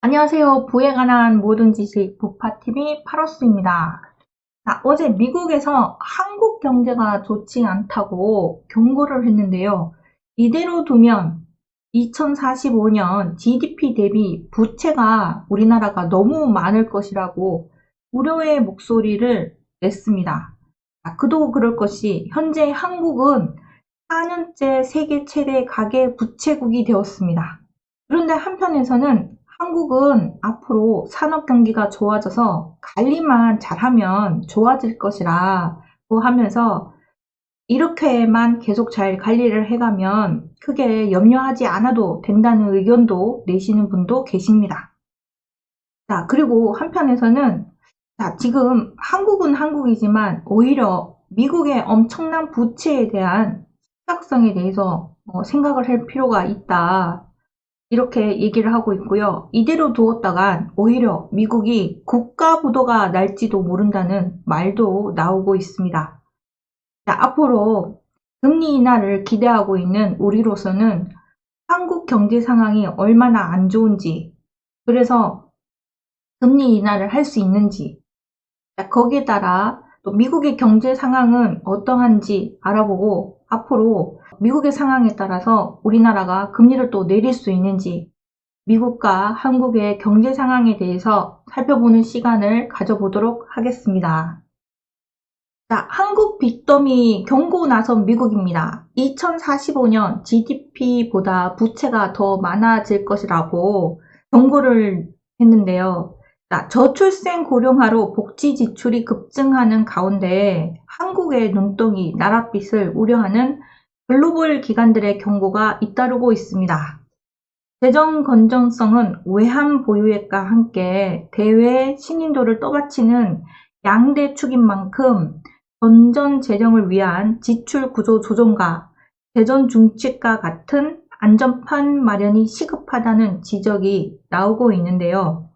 안녕하세요. 부에 관한 모든 지식 부파TV 파로스입니다. 자, 어제 미국에서 한국 경제가 좋지 않다고 경고를 했는데요. 이대로 두면 2045년 GDP 대비 부채가 우리나라가 너무 많을 것이라고 우려의 목소리를 냈습니다. 그도 그럴 것이 현재 한국은 4년째 세계 최대 가계 부채국이 되었습니다. 그런데 한편에서는 한국은 앞으로 산업 경기가 좋아져서 관리만 잘하면 좋아질 것이라고 하면서 이렇게만 계속 잘 관리를 해가면 크게 염려하지 않아도 된다는 의견도 내시는 분도 계십니다. 자, 그리고 한편에서는 지금 한국은 한국이지만 오히려 미국의 엄청난 부채에 대한 심각성에 대해서 생각을 할 필요가 있다. 이렇게 얘기를 하고 있고요. 이대로 두었다간 오히려 미국이 국가부도가 날지도 모른다는 말도 나오고 있습니다. 자, 앞으로 금리 인하를 기대하고 있는 우리로서는 한국 경제 상황이 얼마나 안 좋은지, 그래서 금리 인하를 할 수 있는지, 거기에 따라 또 미국의 경제 상황은 어떠한지 알아보고 앞으로 미국의 상황에 따라서 우리나라가 금리를 또 내릴 수 있는지 미국과 한국의 경제 상황에 대해서 살펴보는 시간을 가져보도록 하겠습니다. 자, 한국 빚더미 경고 나선 미국입니다. 2045년 GDP보다 부채가 더 많아질 것이라고 경고를 했는데요. 자, 저출생 고령화로 복지 지출이 급증하는 가운데 한국의 눈덩이 나랏빚을 우려하는 글로벌 기관들의 경고가 잇따르고 있습니다. 재정 건전성은 외환 보유액과 함께 대외 신인도를 떠받치는 양대 축인 만큼 건전 재정을 위한 지출 구조 조정과 재정 중칙과 같은 안전판 마련이 시급하다는 지적이 나오고 있는데요.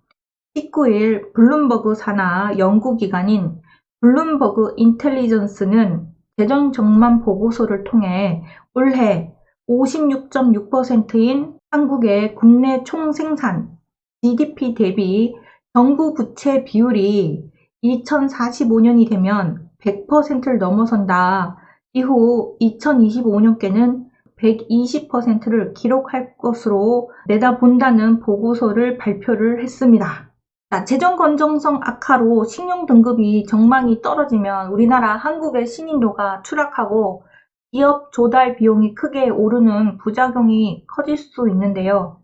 19일 블룸버그 산하 연구기관인 블룸버그 인텔리전스는 재정 전망 보고서를 통해 올해 56.6%인 한국의 국내 총생산 GDP 대비 정부 부채 비율이 2045년이 되면 100%를 넘어선다. 이후 2025년께는 120%를 기록할 것으로 내다본다는 보고서를 발표를 했습니다. 재정 건전성 악화로 신용 등급이 전망이 떨어지면 우리나라 한국의 신인도가 추락하고 기업 조달 비용이 크게 오르는 부작용이 커질 수 있는데요.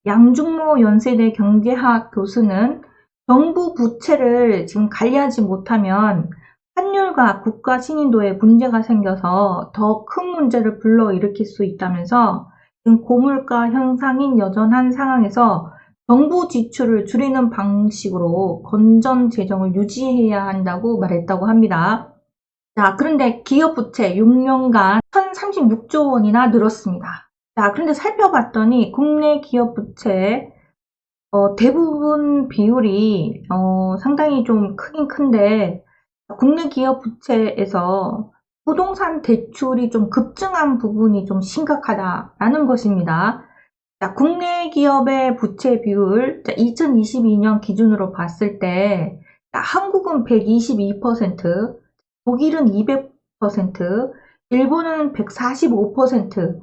양중모 연세대 경제학 교수는 정부 부채를 지금 관리하지 못하면 환율과 국가 신인도에 문제가 생겨서 더 큰 문제를 불러일으킬 수 있다면서 지금 고물가 현상인 여전한 상황에서 정부 지출을 줄이는 방식으로 건전 재정을 유지해야 한다고 말했다고 합니다. 자, 그런데 기업 부채 6년간 1036조 원이나 늘었습니다. 자, 그런데 살펴봤더니 국내 기업 부채 대부분 비율이 상당히 좀 크긴 큰데 국내 기업 부채에서 부동산 대출이 좀 급증한 부분이 좀 심각하다라는 것입니다. 자, 국내 기업의 부채 비율 2022년 기준으로 봤을 때 한국은 122%, 독일은 200%, 일본은 145%,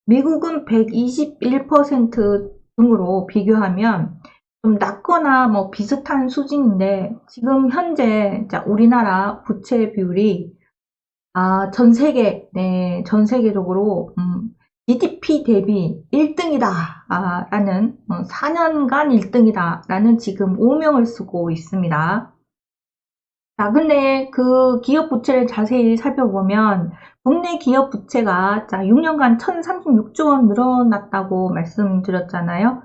미국은 121% 등으로 비교하면 좀 낮거나 뭐 비슷한 수준인데 지금 현재 우리나라 부채 비율이 전 세계적으로 GDP 대비 1등이다 라는 4년간 1등이다 라는 지금 오명을 쓰고 있습니다. 자, 근데 그 기업 부채를 자세히 살펴보면 국내 기업 부채가 6년간 1036조 원 늘어났다고 말씀드렸잖아요.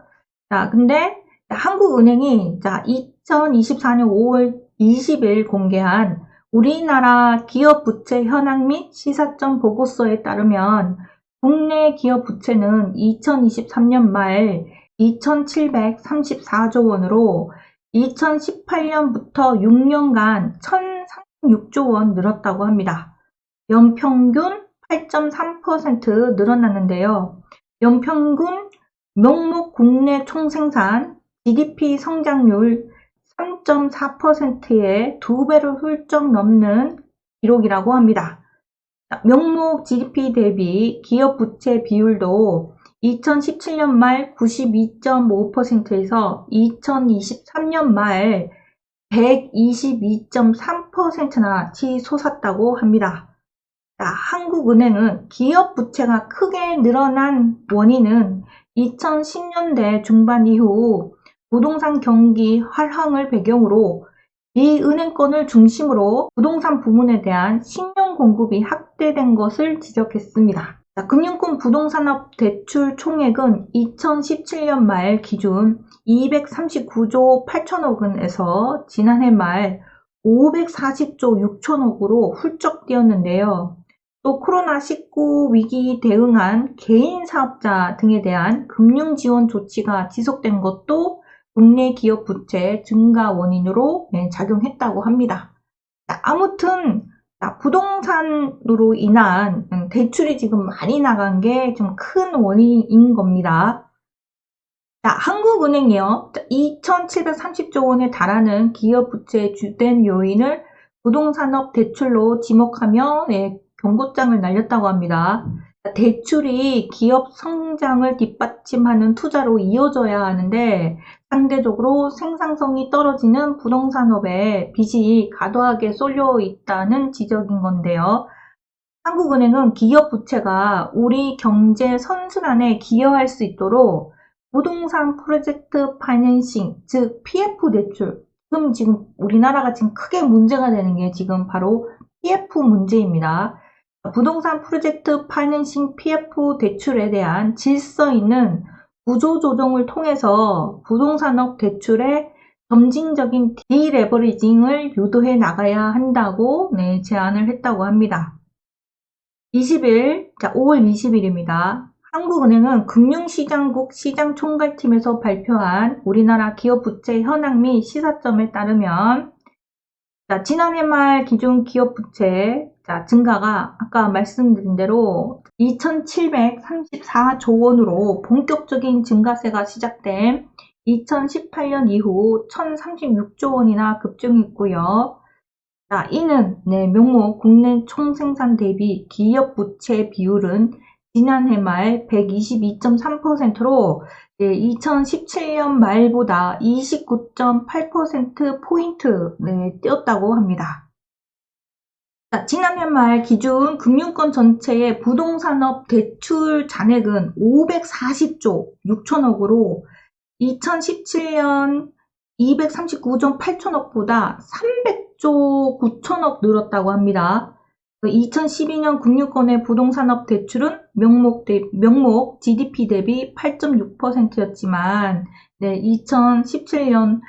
자, 근데 한국은행이 2024년 5월 20일 공개한 우리나라 기업 부채 현황 및 시사점 보고서에 따르면 국내 기업 부채는 2023년 말 2,734조 원으로 2018년부터 6년간 1,036조 원 늘었다고 합니다. 연평균 8.3% 늘어났는데요. 연평균 명목 국내 총생산 GDP 성장률 3.4%의 2배를 훌쩍 넘는 기록이라고 합니다. 명목 GDP 대비 기업 부채 비율도 2017년 말 92.5%에서 2023년 말 122.3%나 치솟았다고 합니다. 한국은행은 기업 부채가 크게 늘어난 원인은 2010년대 중반 이후 부동산 경기 활황을 배경으로 비은행권을 중심으로 부동산 부문에 대한 신용 공급이 확대된 것을 지적했습니다. 금융권 부동산업 대출 총액은 2017년 말 기준 239조 8천억 원에서 지난해 말 540조 6천억으로 훌쩍 뛰었는데요. 또 코로나19 위기 대응한 개인 사업자 등에 대한 금융 지원 조치가 지속된 것도 국내 기업 부채 증가 원인으로 작용했다고 합니다. 아무튼 부동산으로 인한 대출이 지금 많이 나간 게 좀 큰 원인인 겁니다. 한국은행이요. 2,730조 원에 달하는 기업 부채의 주된 요인을 부동산업 대출로 지목하며 경고장을 날렸다고 합니다. 대출이 기업 성장을 뒷받침하는 투자로 이어져야 하는데 상대적으로 생산성이 떨어지는 부동산업에 빚이 과도하게 쏠려 있다는 지적인 건데요. 한국은행은 기업 부채가 우리 경제 선순환에 기여할 수 있도록 부동산 프로젝트 파이낸싱, 즉 PF 대출, 지금 우리나라가 지금 크게 문제가 되는 게 지금 바로 PF 문제입니다. 부동산 프로젝트 파이낸싱 PF 대출에 대한 질서 있는 구조 조정을 통해서 부동산업 대출의 점진적인 디레버리징을 유도해 나가야 한다고 제안을 했다고 합니다. 5월 20일입니다. 한국은행은 금융시장국 시장총괄팀에서 발표한 우리나라 기업 부채 현황 및 시사점에 따르면 지난해 말 기준 기업 부채 증가가 아까 말씀드린 대로 2,734조 원으로 본격적인 증가세가 시작된 2018년 이후 1,036조 원이나 급증했고요. 이는 명목 국내 총생산 대비 기업 부채 비율은 지난해 말 122.3%로 2017년 말보다 29.8%포인트 뛰었다고 합니다. 지난해 말 기준 금융권 전체의 부동산업 대출 잔액은 540조 6천억으로 2017년 239조 8천억보다 300조 9천억 늘었다고 합니다. 2012년 금융권의 부동산업 대출은 명목 GDP 대비 8.6%였지만 2017년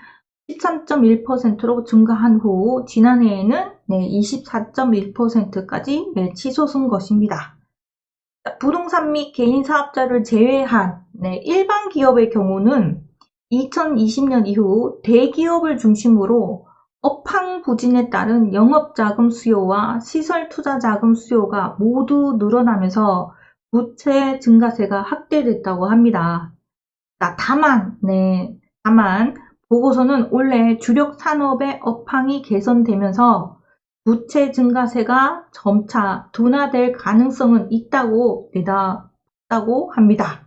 13.1%로 증가한 후 지난해에는 24.1%까지 치솟은 것입니다. 부동산 및 개인 사업자를 제외한 일반 기업의 경우는 2020년 이후 대기업을 중심으로 업황 부진에 따른 영업자금 수요와 시설투자자금 수요가 모두 늘어나면서 부채 증가세가 확대됐다고 합니다. 다만 보고서는 올해 주력 산업의 업황이 개선되면서 부채 증가세가 점차 둔화될 가능성은 있다고 내다봤다고 합니다.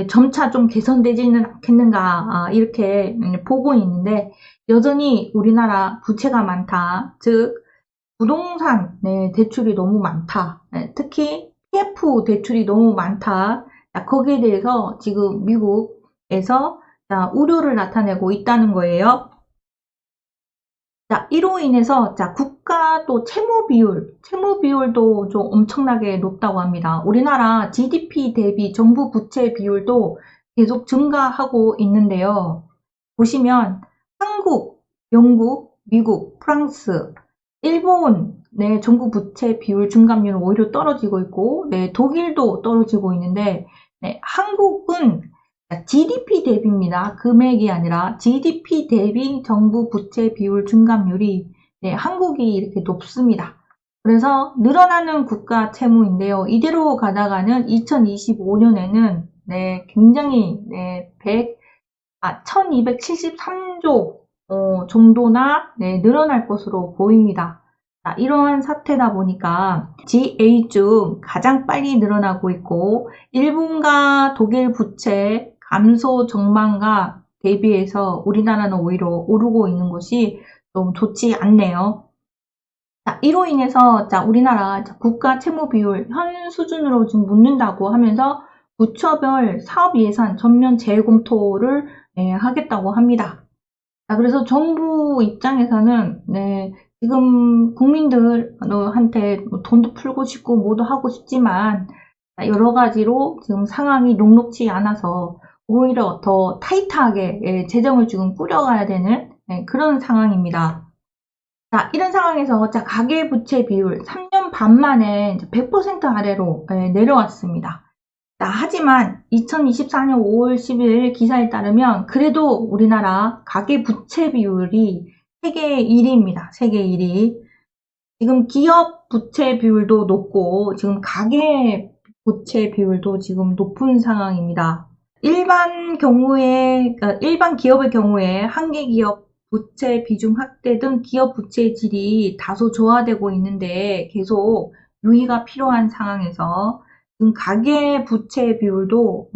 점차 좀 개선되지는 않겠는가 이렇게 보고 있는데 여전히 우리나라 부채가 많다. 즉 부동산 대출이 너무 많다. 특히 PF 대출이 너무 많다. 거기에 대해서 지금 미국에서 우려를 나타내고 있다는 거예요. 이로 인해서 국가 또 채무 비율도 좀 엄청나게 높다고 합니다. 우리나라 GDP 대비 정부 부채 비율도 계속 증가하고 있는데요. 보시면 한국, 영국, 미국, 프랑스, 일본 정부 부채 비율 증감률은 오히려 떨어지고 있고 독일도 떨어지고 있는데 한국은 GDP 대비입니다. 금액이 아니라 GDP 대비 정부 부채 비율 증감률이 한국이 이렇게 높습니다. 그래서 늘어나는 국가 채무인데요. 이대로 가다가는 2025년에는 굉장히 1273조 정도나 늘어날 것으로 보입니다. 이러한 사태다 보니까 G8 중 가장 빨리 늘어나고 있고 일본과 독일 부채 감소 전망과 대비해서 우리나라는 오히려 오르고 있는 것이 좀 좋지 않네요. 이로 인해서 우리나라 국가 채무 비율 현 수준으로 지금 묻는다고 하면서 부처별 사업 예산 전면 재검토를 하겠다고 합니다. 그래서 정부 입장에서는 지금 국민들한테 돈도 풀고 싶고 뭐도 하고 싶지만 여러 가지로 지금 상황이 녹록지 않아서 오히려 더 타이트하게 재정을 지금 꾸려가야 되는 그런 상황입니다. 이런 상황에서 가계부채 비율 3년 반 만에 100% 아래로 내려왔습니다. 하지만 2024년 5월 10일 기사에 따르면 그래도 우리나라 가계부채 비율이 세계 1위입니다. 세계 1위. 지금 기업 부채 비율도 높고 지금 가계부채 비율도 지금 높은 상황입니다. 일반 기업의 경우에 한계 기업 부채 비중 확대 등 기업 부채의 질이 다소 저하되고 있는데 계속 유의가 필요한 상황에서 지금 가계 부채 비율도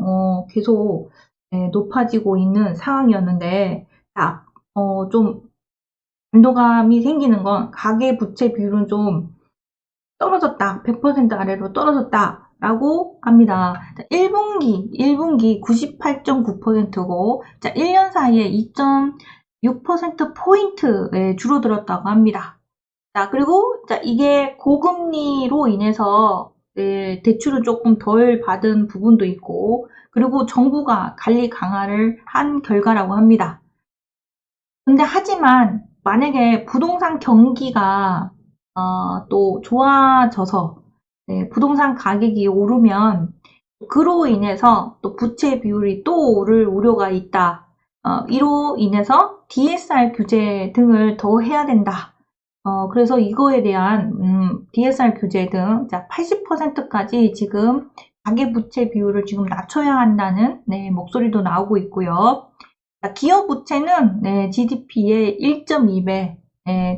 계속 높아지고 있는 상황이었는데 좀 안도감이 생기는 건 가계 부채 비율은 좀 떨어졌다. 100% 아래로 떨어졌다. 라고 합니다. 1분기 98.9%고 1년 사이에 2.6%포인트 줄어들었다고 합니다. 그리고 이게 고금리로 인해서 대출을 조금 덜 받은 부분도 있고 그리고 정부가 관리 강화를 한 결과라고 합니다. 근데 하지만 만약에 부동산 경기가 또 좋아져서 부동산 가격이 오르면 그로 인해서 또 부채 비율이 또 오를 우려가 있다. 이로 인해서 DSR 규제 등을 더 해야 된다. 그래서 이거에 대한 DSR 규제 등 80%까지 지금 가계부채 비율을 지금 낮춰야 한다는 목소리도 나오고 있고요. 기업 부채는 GDP의 1.2배,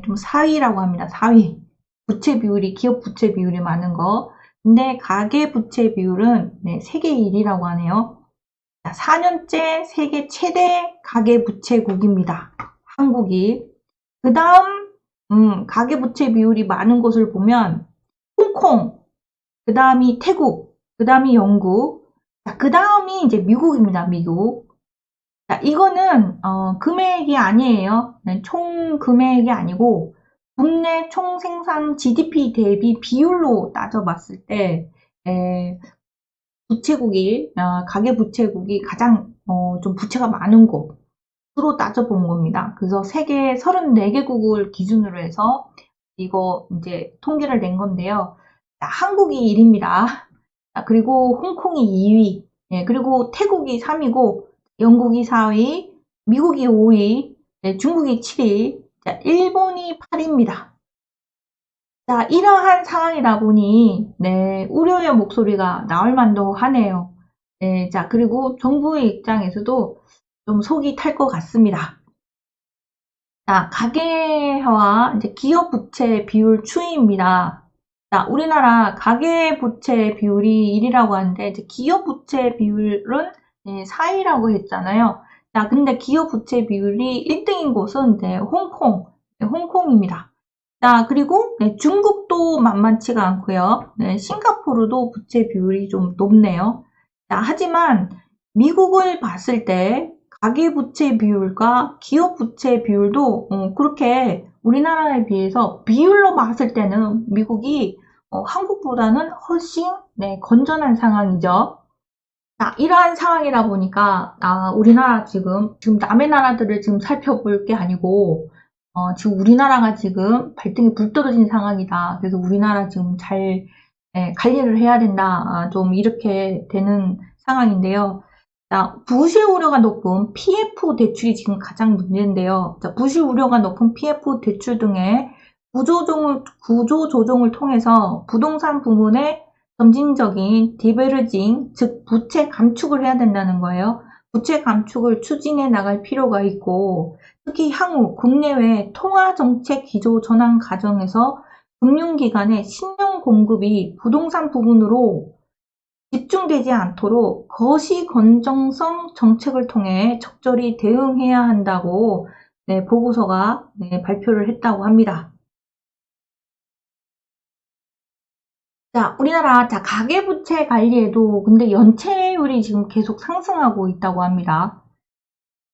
좀 4위라고 합니다. 4위. 부채 비율이 기업 부채 비율이 많은 거. 근데 가계부채 비율은 세계 1위라고 하네요. 4년째 세계 최대 가계부채국입니다. 한국이. 그 다음 가계부채 비율이 많은 곳을 보면 홍콩, 그 다음이 태국, 그 다음이 영국, 그 다음이 이제 미국입니다. 미국. 이거는 금액이 아니에요. 총 금액이 아니고 국내 총 생산 GDP 대비 비율로 따져봤을 때 부채국이 가계부채국이 가장 좀 부채가 많은 곳으로 따져본 겁니다. 그래서 세계 34개국을 기준으로 해서 이거 이제 통계를 낸 건데요. 한국이 1위입니다. 그리고 홍콩이 2위, 그리고 태국이 3위고 영국이 4위, 미국이 5위, 중국이 7위, 일본이 8위입니다. 이러한 상황이다 보니 우려의 목소리가 나올 만도 하네요. 그리고 정부의 입장에서도 좀 속이 탈 것 같습니다. 가계화와 이제 기업 부채 비율 추이입니다. 우리나라 가계 부채 비율이 1위라고 하는데 이제 기업 부채 비율은 4위라고 했잖아요. 근데 기업 부채 비율이 1등인 곳은 이제 홍콩입니다. 그리고 중국도 만만치가 않고요. 싱가포르도 부채 비율이 좀 높네요. 하지만 미국을 봤을 때 가계부채 비율과 기업부채 비율도 그렇게 우리나라에 비해서 비율로 봤을 때는 미국이 한국보다는 훨씬 건전한 상황이죠. 이러한 상황이다 보니까 우리나라 지금 남의 나라들을 지금 살펴볼 게 아니고 지금 우리나라가 지금 발등에 불 떨어진 상황이다. 그래서 우리나라 지금 잘 관리를 해야 된다. 좀 이렇게 되는 상황인데요. 부실 우려가 높은 PF 대출이 지금 가장 문제인데요. 부실 우려가 높은 PF 대출 등의 구조 조정을 통해서 부동산 부문의 점진적인 디베르징, 즉 부채 감축을 해야 된다는 거예요. 부채 감축을 추진해 나갈 필요가 있고, 특히 향후 국내외 통화정책 기조 전환 과정에서 금융기관의 신용 공급이 부동산 부분으로 집중되지 않도록 거시 건정성 정책을 통해 적절히 대응해야 한다고 보고서가 발표를 했다고 합니다. 자, 우리나라 가계부채 관리에도 근데 연체율이 지금 계속 상승하고 있다고 합니다.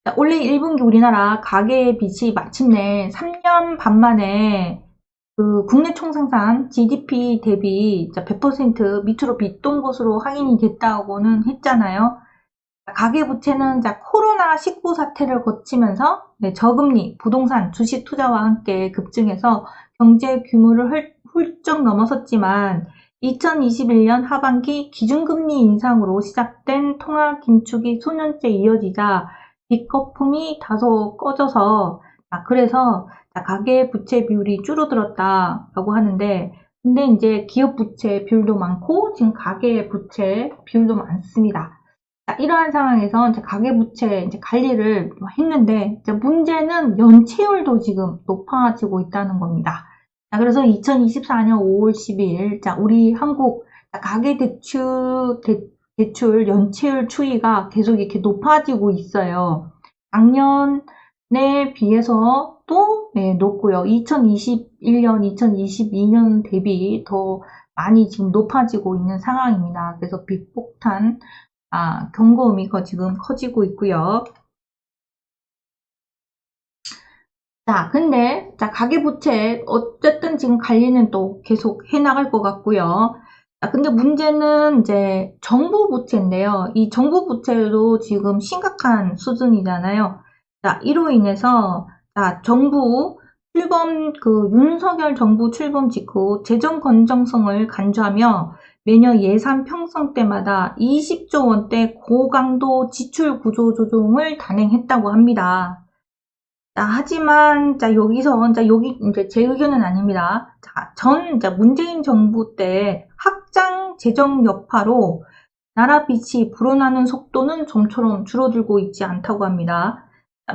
자, 올해 1분기 우리나라 가계 빚이 마침내 3년 반 만에 그 국내 총생산 GDP 대비 100% 밑으로 밑돈 것으로 확인이 됐다고는 했잖아요. 가계부채는 코로나19 사태를 거치면서 저금리, 부동산, 주식 투자와 함께 급증해서 경제 규모를 훌쩍 넘어섰지만 2021년 하반기 기준금리 인상으로 시작된 통화 긴축이 수년째 이어지자 빚거품이 다소 꺼져서 그래서 가계부채 비율이 줄어들었다라고 하는데 근데 이제 기업부채 비율도 많고 지금 가계부채 비율도 많습니다. 이러한 상황에서 가계부채 관리를 했는데 문제는 연체율도 지금 높아지고 있다는 겁니다. 그래서 2024년 5월 12일 우리 한국 가계대출 연체율 추이가 계속 이렇게 높아지고 있어요. 작년에 비해서 또 높고요. 2021년, 2022년 대비 더 많이 지금 높아지고 있는 상황입니다. 그래서 빚폭탄 경고음이 지금 커지고 있고요. 근데 가계부채 어쨌든 지금 관리는 또 계속 해나갈 것 같고요. 근데 문제는 이제 정부 부채인데요. 이 정부 부채도 지금 심각한 수준이잖아요. 이로 인해서 정부 출범 윤석열 정부 출범 직후 재정 건전성을 간주하며 매년 예산 편성 때마다 20조 원대 고강도 지출 구조 조정을 단행했다고 합니다. 하지만 여기서 여기 이제 제 의견은 아닙니다. 전 문재인 정부 때 확장 재정 여파로 나라 빚이 불어나는 속도는 좀처럼 줄어들고 있지 않다고 합니다.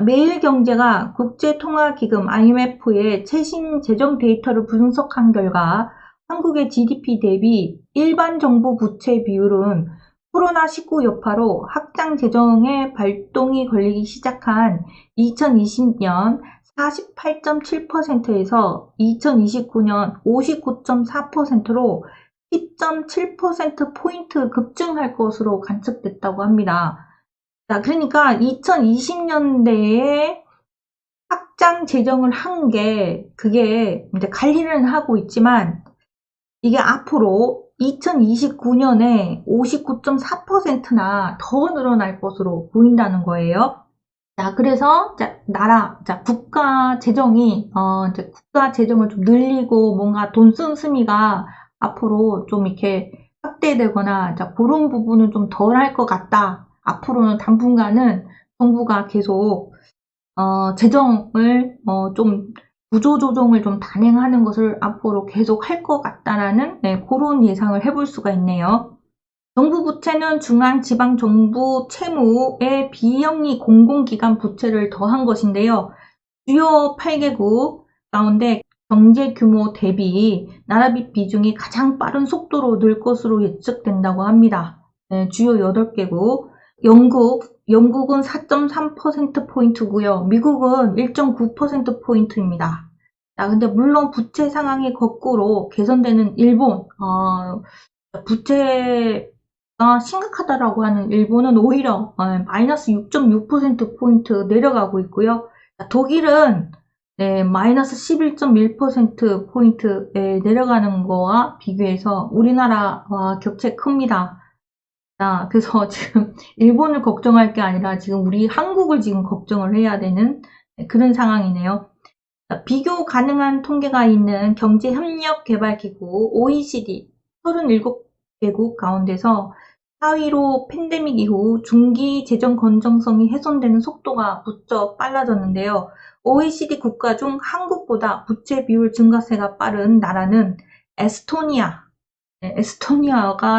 매일경제가 국제통화기금 IMF의 최신 재정 데이터를 분석한 결과 한국의 GDP 대비 일반 정부 부채 비율은 코로나19 여파로 확장 재정의 발동이 걸리기 시작한 2020년 48.7%에서 2029년 59.4%로 10.7%포인트 급증할 것으로 관측됐다고 합니다. 그러니까 2020년대에 확장 재정을 한 게 그게 이제 관리를 하고 있지만 이게 앞으로 2029년에 59.4%나 더 늘어날 것으로 보인다는 거예요. 그래서 국가 재정이 이제 국가 재정을 좀 늘리고 뭔가 돈 씀씀이가 앞으로 좀 이렇게 확대되거나 그런 부분은 좀 덜 할 것 같다. 앞으로는 당분간은 정부가 계속 재정을 좀 구조조정을 좀 단행하는 것을 앞으로 계속 할 것 같다라는 그런 예상을 해볼 수가 있네요. 정부 부채는 중앙지방정부 채무에 비영리 공공기관 부채를 더한 것인데요. 주요 8개국 가운데 경제 규모 대비 나라빚 비중이 가장 빠른 속도로 늘 것으로 예측된다고 합니다. 주요 8개국. 영국은 4.3%포인트고요. 미국은 1.9%포인트입니다. 근데 물론 부채 상황이 거꾸로 개선되는 일본, 부채가 심각하다라고 하는 일본은 오히려 마이너스 6.6%포인트 내려가고 있고요. 독일은 마이너스 11.1%포인트 내려가는 거와 비교해서 우리나라와 격차 큽니다. 그래서 지금 일본을 걱정할 게 아니라 지금 우리 한국을 지금 걱정을 해야 되는 그런 상황이네요. 비교 가능한 통계가 있는 경제협력개발기구 OECD 37개국 가운데서 4위로 팬데믹 이후 중기 재정 건전성이 훼손되는 속도가 무척 빨라졌는데요. OECD 국가 중 한국보다 부채 비율 증가세가 빠른 나라는 에스토니아가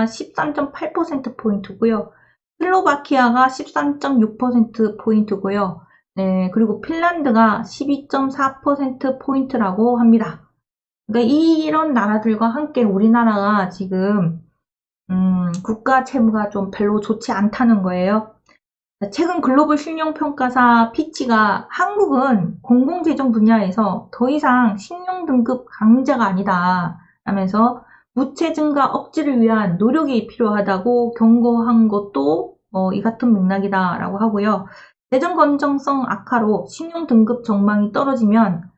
13.8%포인트고요. 슬로바키아가 13.6%포인트고요. 네, 그리고 핀란드가 12.4%포인트라고 합니다. 그러니까 이런 나라들과 함께 우리나라가 지금 국가 채무가 좀 별로 좋지 않다는 거예요. 최근 글로벌 신용평가사 피치가 한국은 공공재정 분야에서 더 이상 신용등급 강자가 아니다 라면서 부채 증가 억제를 위한 노력이 필요하다고 경고한 것도 이 같은 맥락이다 라고 하고요. 재정 건전성 악화로 신용등급 전망이 떨어지면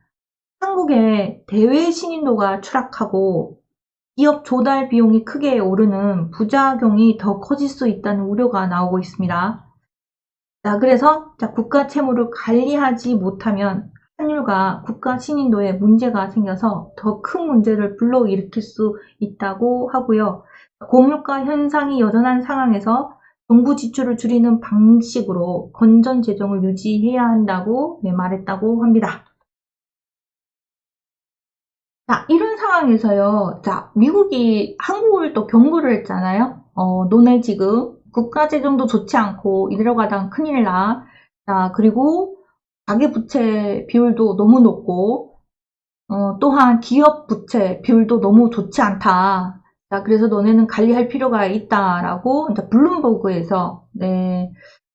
한국의 대외 신인도가 추락하고 기업 조달 비용이 크게 오르는 부작용이 더 커질 수 있다는 우려가 나오고 있습니다. 자, 그래서 국가 채무를 관리하지 못하면 환율과 국가 신인도에 문제가 생겨서 더 큰 문제를 불러일으킬 수 있다고 하고요. 고물가 현상이 여전한 상황에서 정부 지출을 줄이는 방식으로 건전 재정을 유지해야 한다고 말했다고 합니다. 자, 이런 상황에서요. 자, 미국이 한국을 또 경고를 했잖아요. 너네 지금 국가 재정도 좋지 않고 이대로 가다가 큰일 나. 자, 그리고 가계부채 비율도 너무 높고, 또한 기업 부채 비율도 너무 좋지 않다. 자, 그래서 너네는 관리할 필요가 있다라고 이제 블룸버그에서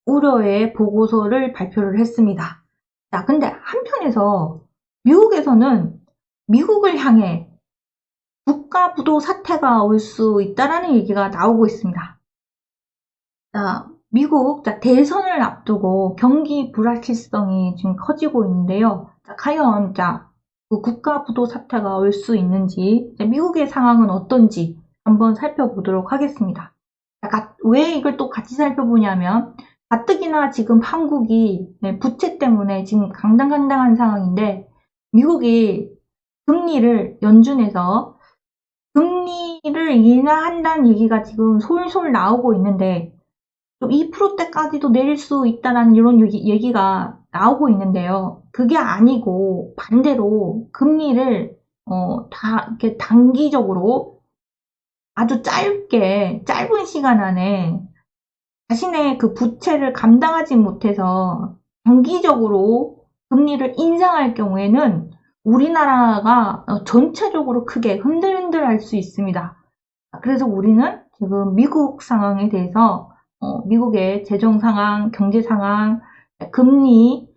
우려의 보고서를 발표를 했습니다. 자, 근데 한편에서 미국에서는 미국을 향해 국가 부도 사태가 올 수 있다라는 얘기가 나오고 있습니다. 자, 미국 대선을 앞두고 경기 불확실성이 지금 커지고 있는데요. 자, 과연 그 국가 부도 사태가 올 수 있는지, 미국의 상황은 어떤지 한번 살펴보도록 하겠습니다. 자, 왜 이걸 또 같이 살펴보냐면 가뜩이나 지금 한국이 부채 때문에 지금 강당강당한 상황인데 미국이 금리를 연준에서 금리를 인하한다는 얘기가 지금 솔솔 나오고 있는데 좀 2%대까지도 내릴 수 있다는 이런 얘기가 나오고 있는데요. 그게 아니고 반대로 금리를 이렇게 단기적으로 아주 짧은 시간 안에 자신의 그 부채를 감당하지 못해서 단기적으로 금리를 인상할 경우에는 우리나라가 전체적으로 크게 흔들흔들할 수 있습니다. 그래서 우리는 지금 미국 상황에 대해서 미국의 재정 상황, 경제 상황, 금리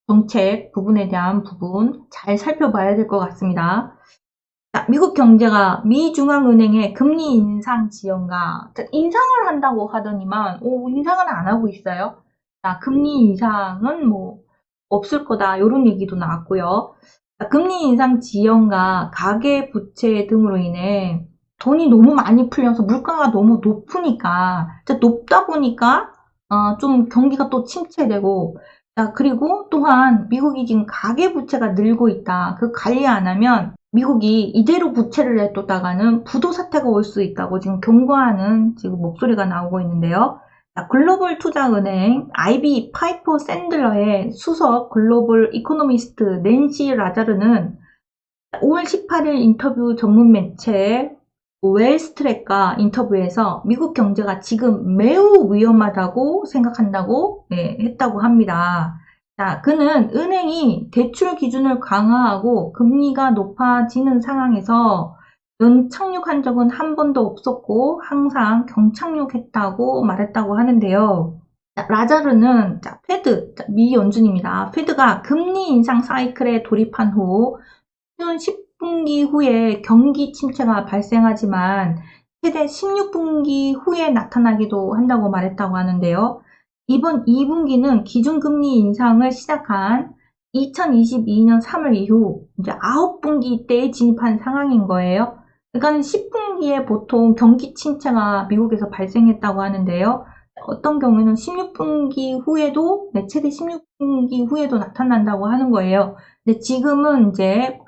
정책 부분에 대한 부분 잘 살펴봐야 될 것 같습니다. 자, 미국 경제가 미 중앙은행의 금리 인상 지연과 인상을 한다고 하더니만 인상은 안 하고 있어요. 자, 금리 인상은 뭐 없을 거다 이런 얘기도 나왔고요. 자, 금리 인상 지연과 가계 부채 등으로 인해 돈이 너무 많이 풀려서 물가가 너무 높으니까 높다 보니까 좀 경기가 또 침체되고 자, 그리고 또한 미국이 지금 가계 부채가 늘고 있다. 그 관리 안 하면 미국이 이대로 부채를 내뒀다가는 부도 사태가 올 수 있다고 지금 경고하는 지금 목소리가 나오고 있는데요. 자, 글로벌 투자은행 IB 파이퍼 샌들러의 수석 글로벌 이코노미스트 낸시 라자르는 5월 18일 인터뷰 전문 매체 웰스트랙과 인터뷰에서 미국 경제가 지금 매우 위험하다고 생각한다고 했다고 합니다. 자, 그는 은행이 대출 기준을 강화하고 금리가 높아지는 상황에서 연착륙한 적은 한 번도 없었고 항상 경착륙했다고 말했다고 하는데요. 자, 라자르는 페드, 미 연준입니다. 페드가 금리 인상 사이클에 돌입한 후 최근 10분기 후에 경기 침체가 발생하지만 최대 16분기 후에 나타나기도 한다고 말했다고 하는데요. 이번 2분기는 기준금리 인상을 시작한 2022년 3월 이후 이제 9분기 때에 진입한 상황인 거예요. 그러니까 10분기에 보통 경기 침체가 미국에서 발생했다고 하는데요. 어떤 경우에는 16분기 후에도 최대 16분기 후에도 나타난다고 하는 거예요. 근데 지금은 이제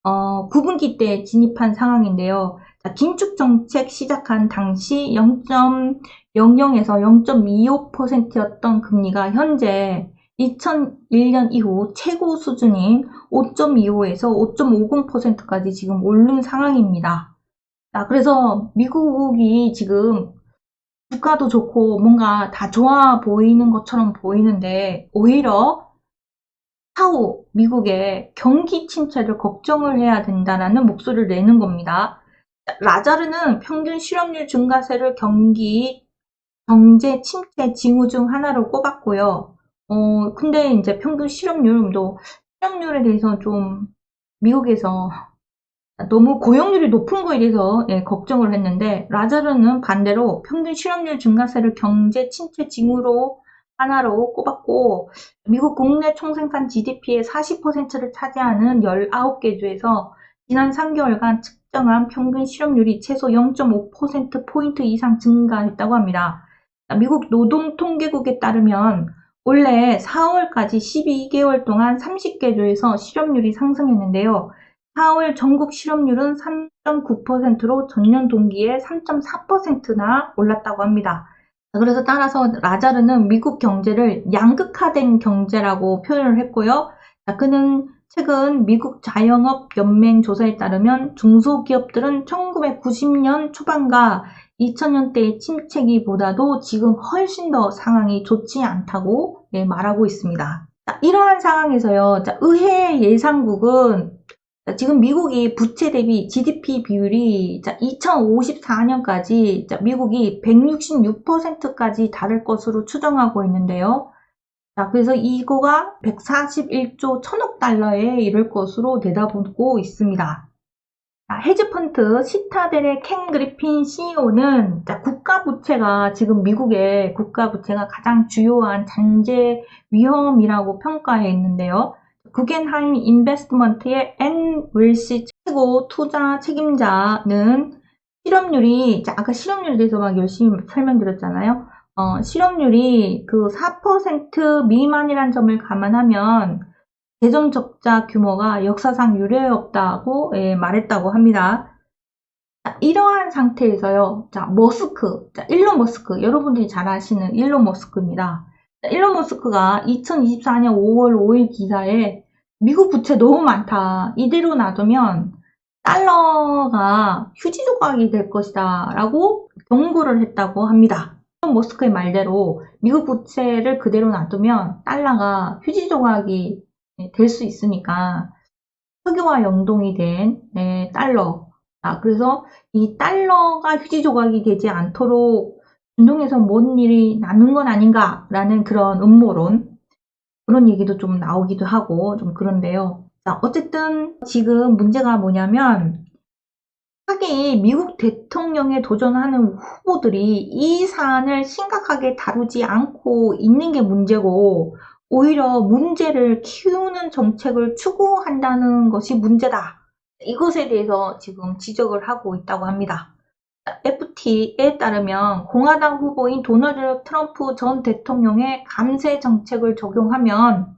9분기 때 진입한 상황인데요. 자, 긴축 정책 시작한 당시 0.00에서 0.25%였던 금리가 현재 2001년 이후 최고 수준인 5.25에서 5.50%까지 지금 오른 상황입니다. 자, 그래서 미국이 지금 주가도 좋고 뭔가 다 좋아 보이는 것처럼 보이는데 오히려 차후 미국의 경기 침체를 걱정을 해야 된다라는 목소리를 내는 겁니다. 라자르는 평균 실업률 증가세를 경제 침체 징후 중 하나로 꼽았고요. 근데 이제 평균 실업률에 대해서 좀 미국에서 너무 고용률이 높은 거에 대해서 걱정을 했는데 라자르는 반대로 평균 실업률 증가세를 경제 침체 징후로 하나로 꼽았고 미국 국내 총생산 GDP의 40%를 차지하는 19개 주에서 지난 3개월간 측정한 평균 실업률이 최소 0.5%포인트 이상 증가했다고 합니다. 미국 노동통계국에 따르면 올해 4월까지 12개월 동안 30개 주에서 실업률이 상승했는데요. 4월 전국 실업률은 3.9%로 전년 동기에 3.4%나 올랐다고 합니다. 그래서 따라서 라자르는 미국 경제를 양극화된 경제라고 표현을 했고요. 그는 최근 미국 자영업 연맹 조사에 따르면 중소기업들은 1990년 초반과 2000년대의 침체기보다도 지금 훨씬 더 상황이 좋지 않다고 말하고 있습니다. 이러한 상황에서요. 의회 예상국은 지금 미국이 부채 대비 GDP 비율이 2054년까지 미국이 166%까지 달할 것으로 추정하고 있는데요. 그래서 이거가 141조 1000억 달러에 이를 것으로 내다보고 있습니다. 헤지펀드 시타델의 켄 그리핀 CEO는 국가 부채가 지금 미국의 국가 부채가 가장 주요한 잠재 위험이라고 평가해 있는데요. 구겐하임 인베스트먼트의 앤 윌시 최고 투자 책임자는 아까 실업률에 대해서 막 열심히 설명드렸잖아요. 실업률이 그 4% 미만이란 점을 감안하면 재정 적자 규모가 역사상 유례 없다고 말했다고 합니다. 이러한 상태에서요. 일론 머스크, 여러분들이 잘 아시는 일론 머스크입니다. 일론 머스크가 2024년 5월 5일 기사에 미국 부채 너무 많다. 이대로 놔두면 달러가 휴지 조각이 될 것이다. 라고 경고를 했다고 합니다. 일론 머스크의 말대로 미국 부채를 그대로 놔두면 달러가 휴지 조각이 될 수 있으니까 석유와 연동이 된 달러. 그래서 이 달러가 휴지 조각이 되지 않도록 중동에서 뭔 일이 나는 건 아닌가라는 그런 음모론, 그런 얘기도 좀 나오기도 하고 좀 그런데요. 어쨌든 지금 문제가 뭐냐면 차기 미국 대통령에 도전하는 후보들이 이 사안을 심각하게 다루지 않고 있는 게 문제고 오히려 문제를 키우는 정책을 추구한다는 것이 문제다. 이것에 대해서 지금 지적을 하고 있다고 합니다. FT에 따르면 공화당 후보인 도널드 트럼프 전 대통령의 감세 정책을 적용하면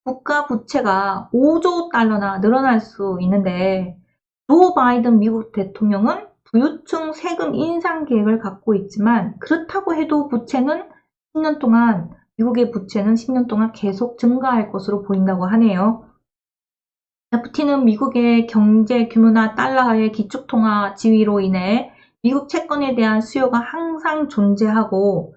국가 부채가 5조 달러나 늘어날 수 있는데 조 바이든 미국 대통령은 부유층 세금 인상 계획을 갖고 있지만 그렇다고 해도 미국의 부채는 10년 동안 계속 증가할 것으로 보인다고 하네요. FT는 미국의 경제 규모나 달러의 기축통화 지위로 인해 미국 채권에 대한 수요가 항상 존재하고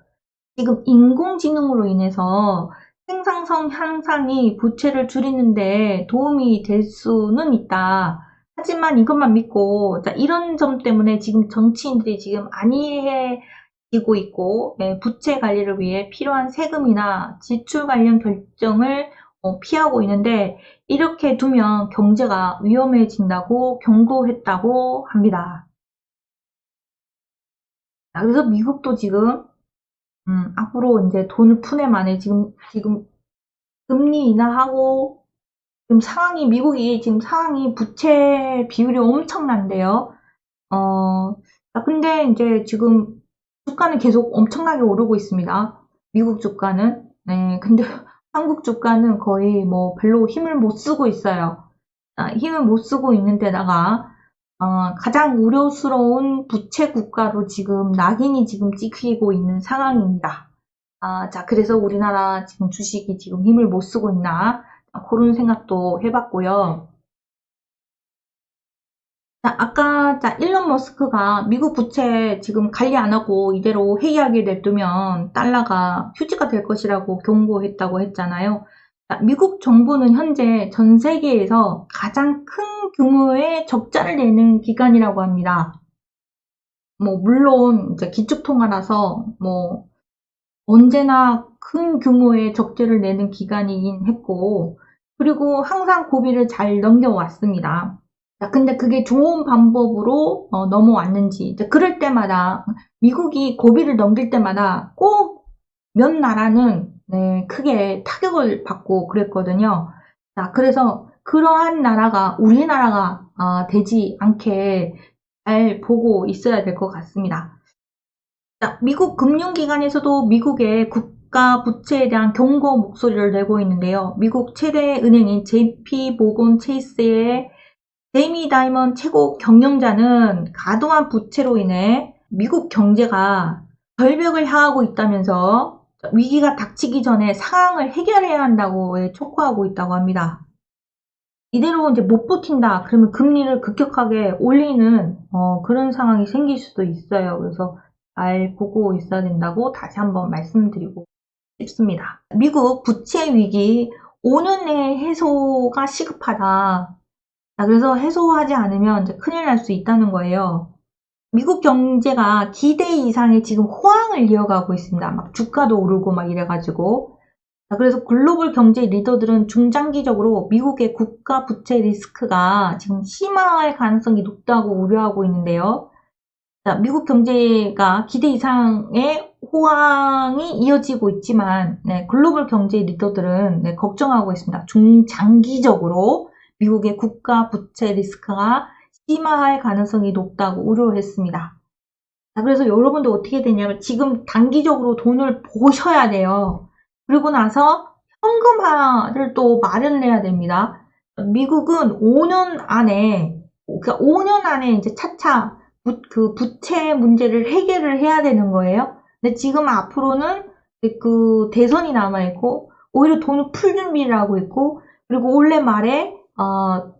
지금 인공지능으로 인해서 생산성 향상이 부채를 줄이는데 도움이 될 수는 있다. 하지만 이것만 믿고 이런 점 때문에 지금 정치인들이 지금 안이해지고 있고 부채 관리를 위해 필요한 세금이나 지출 관련 결정을 피하고 있는데 이렇게 두면 경제가 위험해진다고 경고했다고 합니다. 그래서 미국도 지금 앞으로 이제 돈을 푸네 만에 지금 금리 인하하고 미국이 지금 상황이 부채 비율이 엄청난데요. 근데 이제 지금 주가는 계속 엄청나게 오르고 있습니다. 미국 주가는. 네, 근데 한국 주가는 거의 뭐 별로 힘을 못 쓰고 있어요. 힘을 못 쓰고 있는 데다가 가장 우려스러운 부채 국가로 지금 낙인이 지금 찍히고 있는 상황입니다. 그래서 우리나라 지금 주식이 지금 힘을 못 쓰고 있나 그런 생각도 해봤고요. 자, 아까 일론 머스크가 미국 부채 지금 관리 안 하고 이대로 회의하게 냅두면 달러가 휴지가 될 것이라고 경고했다고 했잖아요. 자, 미국 정부는 현재 전 세계에서 가장 큰 규모의 적자를 내는 기관이라고 합니다. 물론 이제 기축통화라서 언제나 큰 규모의 적자를 내는 기관이긴 했고, 그리고 항상 고비를 잘 넘겨왔습니다. 자, 근데 그게 좋은 방법으로 넘어왔는지, 이제 그럴 때마다, 미국이 고비를 넘길 때마다 꼭 몇 나라는 크게 타격을 받고 그랬거든요. 자, 그래서 그러한 나라가 우리나라가 되지 않게 잘 보고 있어야 될 것 같습니다. 자, 미국 금융기관에서도 미국의 국가 부채에 대한 경고 목소리를 내고 있는데요. 미국 최대 은행인 JP 모건 체이스의 제이미 다이먼 최고 경영자는 과도한 부채로 인해 미국 경제가 절벽을 향하고 있다면서 위기가 닥치기 전에 상황을 해결해야 한다고 촉구하고 있다고 합니다. 이대로 이제 못 버틴다 그러면 금리를 급격하게 올리는 그런 상황이 생길 수도 있어요. 그래서 잘 보고 있어야 된다고 다시 한번 말씀드리고 싶습니다. 미국 부채 위기 5년 내에 해소가 시급하다. 자, 그래서 해소하지 않으면 이제 큰일 날 수 있다는 거예요. 미국 경제가 기대 이상의 지금 호황을 이어가고 있습니다. 막 주가도 오르고 막 이래가지고. 자, 그래서 글로벌 경제 리더들은 중장기적으로 미국의 국가 부채 리스크가 지금 심화할 가능성이 높다고 우려하고 있는데요. 자, 미국 경제가 기대 이상의 호황이 이어지고 있지만 글로벌 경제 리더들은 걱정하고 있습니다. 중장기적으로 미국의 국가 부채 리스크가 심화할 가능성이 높다고 우려했습니다. 자, 그래서 여러분도 어떻게 되냐면 지금 단기적으로 돈을 보셔야 돼요. 그리고 나서 현금화를 또 마련해야 됩니다. 미국은 5년 안에, 그러니까 5년 안에 이제 차차 그 부채 문제를 해결을 해야 되는 거예요. 근데 지금 앞으로는 그 대선이 남아있고, 오히려 돈을 풀 준비를 하고 있고, 그리고 올해 말에,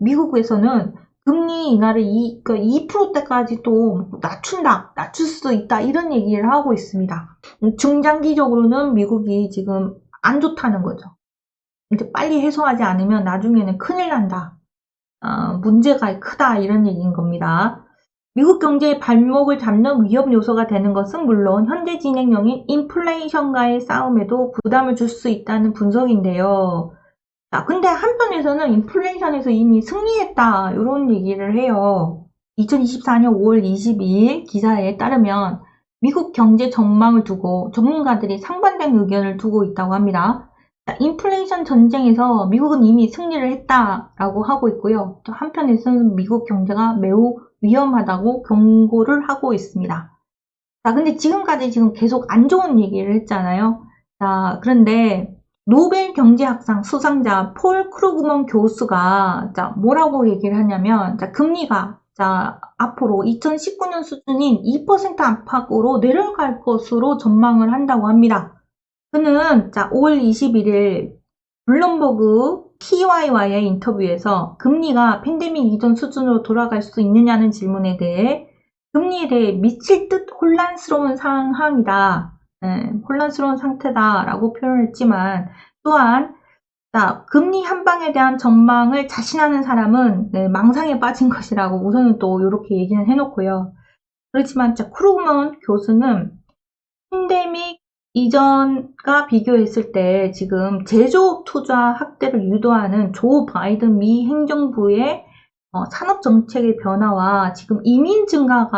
미국에서는 금리 인하를 2%대까지 또 낮출 수도 있다. 이런 얘기를 하고 있습니다. 중장기적으로는 미국이 지금 안 좋다는 거죠. 이제 빨리 해소하지 않으면 나중에는 큰일 난다. 문제가 크다. 이런 얘기인 겁니다. 미국 경제의 발목을 잡는 위험 요소가 되는 것은 물론 현재 진행형인 인플레이션과의 싸움에도 부담을 줄 수 있다는 분석인데요. 자, 근데 한편에서는 인플레이션에서 이미 승리했다. 이런 얘기를 해요. 2024년 5월 22일 기사에 따르면 미국 경제 전망을 두고 전문가들이 상반된 의견을 두고 있다고 합니다. 자, 인플레이션 전쟁에서 미국은 이미 승리를 했다라고 하고 있고요. 또 한편에서는 미국 경제가 매우 위험하다고 경고를 하고 있습니다. 자, 근데 지금까지 지금 계속 안 좋은 얘기를 했잖아요. 자, 그런데 노벨 경제학상 수상자 폴 크루그먼 교수가 뭐라고 얘기를 하냐면 금리가 앞으로 2019년 수준인 2% 안팎으로 내려갈 것으로 전망을 한다고 합니다. 그는 5월 21일 블룸버그 TY와의 인터뷰에서 금리가 팬데믹 이전 수준으로 돌아갈 수 있느냐는 질문에 대해 금리에 대해 미칠 듯 혼란스러운 상황이다. 혼란스러운 상태다라고 표현했지만 또한 금리 한방에 대한 전망을 자신하는 사람은 망상에 빠진 것이라고 우선은 또 이렇게 얘기는 해놓고요. 그렇지만 크루그먼 교수는 팬데믹 이전과 비교했을 때 지금 제조업 투자 확대를 유도하는 조 바이든 미 행정부의 산업 정책의 변화와 지금 이민 증가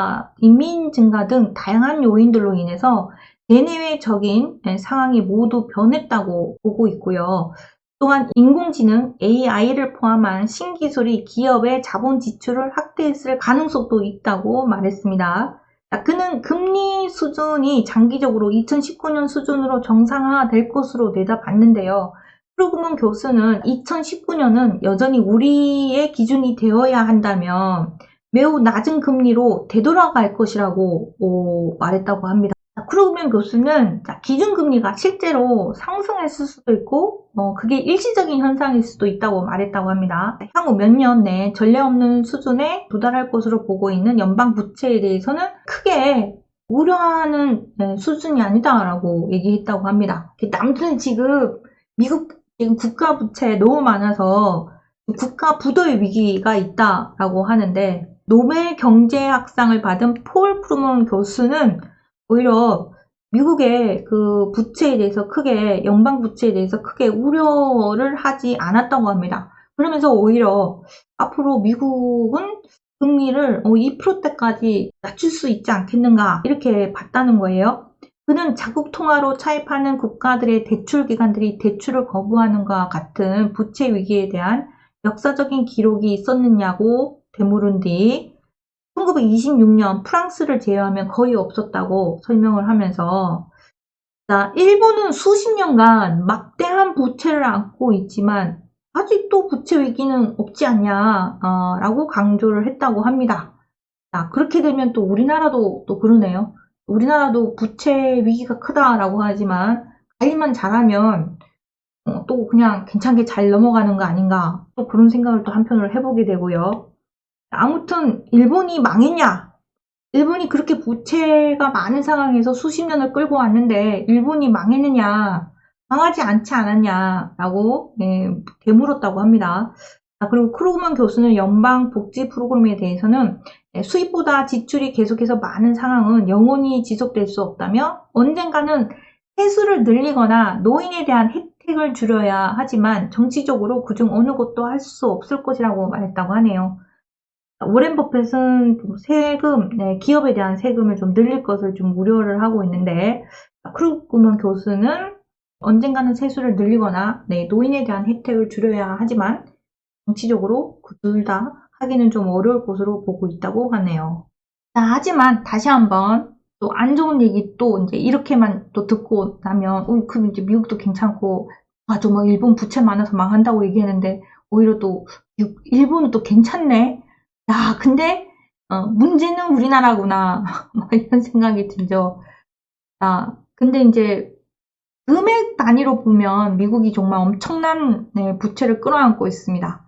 등 다양한 요인들로 인해서 대내외적인 상황이 모두 변했다고 보고 있고요. 또한 인공지능 AI를 포함한 신기술이 기업의 자본 지출을 확대했을 가능성도 있다고 말했습니다. 그는 금리 수준이 장기적으로 2019년 수준으로 정상화될 것으로 내다봤는데요. 크루그먼 교수는 2019년은 여전히 우리의 기준이 되어야 한다면 매우 낮은 금리로 되돌아갈 것이라고 말했다고 합니다. 크루그만 교수는 기준금리가 실제로 상승했을 수도 있고 그게 일시적인 현상일 수도 있다고 말했다고 합니다. 향후 몇 년 내에 전례 없는 수준에 도달할 것으로 보고 있는 연방 부채에 대해서는 크게 우려하는 수준이 아니다라고 얘기했다고 합니다. 아무튼 지금 미국 지금 국가 부채 너무 많아서 국가 부도의 위기가 있다라고 하는데, 노벨 경제학상을 받은 폴 크루먼 교수는 오히려 미국의 그 부채에 대해서 연방 부채에 대해서 크게 우려를 하지 않았다고 합니다. 그러면서 오히려 앞으로 미국은 금리를 2%대까지 낮출 수 있지 않겠는가 이렇게 봤다는 거예요. 그는 자국 통화로 차입하는 국가들의 대출 기관들이 대출을 거부하는 것과 같은 부채 위기에 대한 역사적인 기록이 있었느냐고 되물은 뒤 1926년 프랑스를 제외하면 거의 없었다고 설명을 하면서, 일본은 수십 년간 막대한 부채를 안고 있지만 아직도 부채 위기는 없지 않냐 라고 강조를 했다고 합니다. 그렇게 되면 또 우리나라도 또 그러네요. 우리나라도 부채 위기가 크다라고 하지만 관리만 잘하면 또 그냥 괜찮게 잘 넘어가는 거 아닌가, 또 그런 생각을 또 한편으로 해보게 되고요. 아무튼 일본이 망했냐? 일본이 그렇게 부채가 많은 상황에서 수십 년을 끌고 왔는데 일본이 망했느냐? 망하지 않지 않았냐라고 되물었다고 합니다. 그리고 크루그만 교수는 연방 복지 프로그램에 대해서는 수입보다 지출이 계속해서 많은 상황은 영원히 지속될 수 없다며, 언젠가는 세수를 늘리거나 노인에 대한 혜택을 줄여야 하지만 정치적으로 그중 어느 것도 할 수 없을 것이라고 말했다고 하네요. 워렌 버핏은 세금, 기업에 대한 세금을 좀 늘릴 것을 좀 우려를 하고 있는데, 크루그만 교수는 언젠가는 세수를 늘리거나 노인에 대한 혜택을 줄여야 하지만 정치적으로 그 둘 다 하기는 좀 어려울 것으로 보고 있다고 하네요. 하지만 다시 한번 또 안 좋은 얘기 또 이제 이렇게만 또 듣고 나면 그럼 이제 미국도 괜찮고 정말 일본 부채 많아서 망한다고 얘기했는데 오히려 또 일본은 또 괜찮네. 근데 문제는 우리나라구나. 이런 생각이 들죠. 근데 이제 금액 단위로 보면 미국이 정말 엄청난 부채를 끌어안고 있습니다.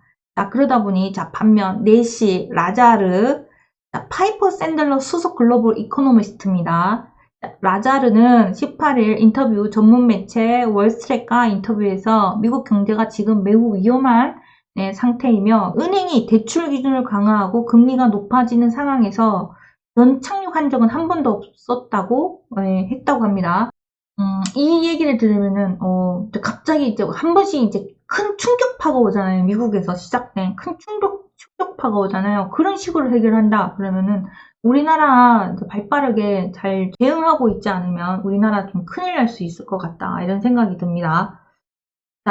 그러다 보니 반면 내시, 라자르, 파이퍼 샌들러 수석 글로벌 이코노미스트입니다. 라자르는 18일 인터뷰 전문 매체 월스트리트과 인터뷰에서 미국 경제가 지금 매우 위험한 상태이며 은행이 대출 기준을 강화하고 금리가 높아지는 상황에서 연착륙 한 적은 한 번도 없었다고 했다고 합니다. 이 얘기를 들으면은 갑자기 이제 한 번씩 이제 큰 충격파가 오잖아요. 미국에서 시작된 큰 충격파가 오잖아요. 그런 식으로 해결한다 그러면은 우리나라 발빠르게 잘 대응하고 있지 않으면 우리나라 좀 큰일 날 수 있을 것 같다, 이런 생각이 듭니다.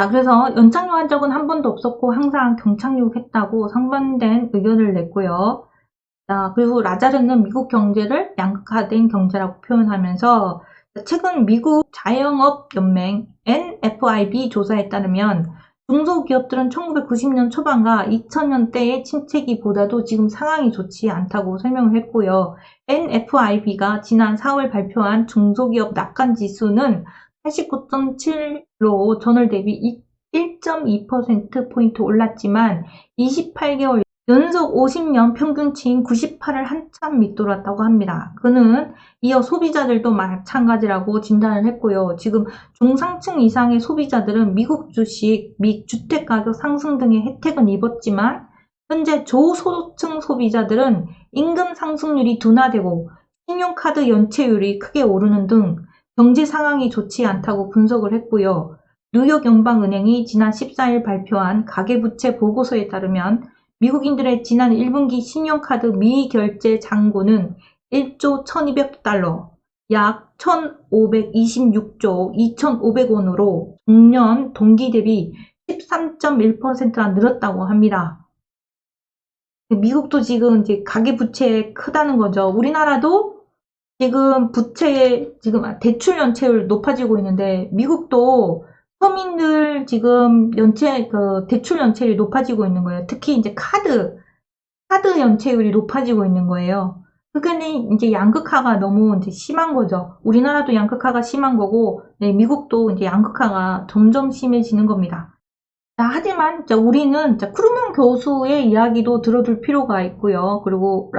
그래서 연착륙한 적은 한 번도 없었고 항상 경착륙했다고 상반된 의견을 냈고요. 그리고 라자르는 미국 경제를 양극화된 경제라고 표현하면서 최근 미국 자영업연맹 NFIB 조사에 따르면 중소기업들은 1990년 초반과 2000년대의 침체기보다도 지금 상황이 좋지 않다고 설명을 했고요. NFIB가 지난 4월 발표한 중소기업 낙관지수는 89.7로 전월 대비 1.2%포인트 올랐지만 28개월 연속 50년 평균치인 98을 한참 밑돌았다고 합니다. 그는 이어 소비자들도 마찬가지라고 진단을 했고요. 지금 중상층 이상의 소비자들은 미국 주식, 및 주택가격 상승 등의 혜택은 입었지만 현재 저소득층 소비자들은 임금 상승률이 둔화되고 신용카드 연체율이 크게 오르는 등 경제 상황이 좋지 않다고 분석을 했고요. 뉴욕 연방은행이 지난 14일 발표한 가계부채 보고서에 따르면 미국인들의 지난 1분기 신용카드 미결제 잔고는 1조 1200달러, 약 1526조 2500원으로 전년 동기 대비 13.1%나 늘었다고 합니다. 미국도 지금 이제 가계부채 크다는 거죠. 우리나라도 지금 대출 연체율 높아지고 있는데 미국도 서민들 지금 대출 연체율이 높아지고 있는 거예요. 특히 이제 카드 연체율이 높아지고 있는 거예요. 그게는 이제 양극화가 너무 이제 심한 거죠. 우리나라도 양극화가 심한 거고, 네, 미국도 이제 양극화가 점점 심해지는 겁니다. 자, 하지만 우리는 크루먼 교수의 이야기도 들어줄 필요가 있고요. 그리고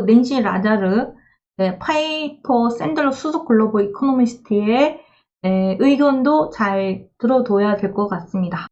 낸시 라자르, 네, 파이퍼 샌들러 수석 글로벌 이코노미스트의 의견도 잘 들어둬야 될 것 같습니다.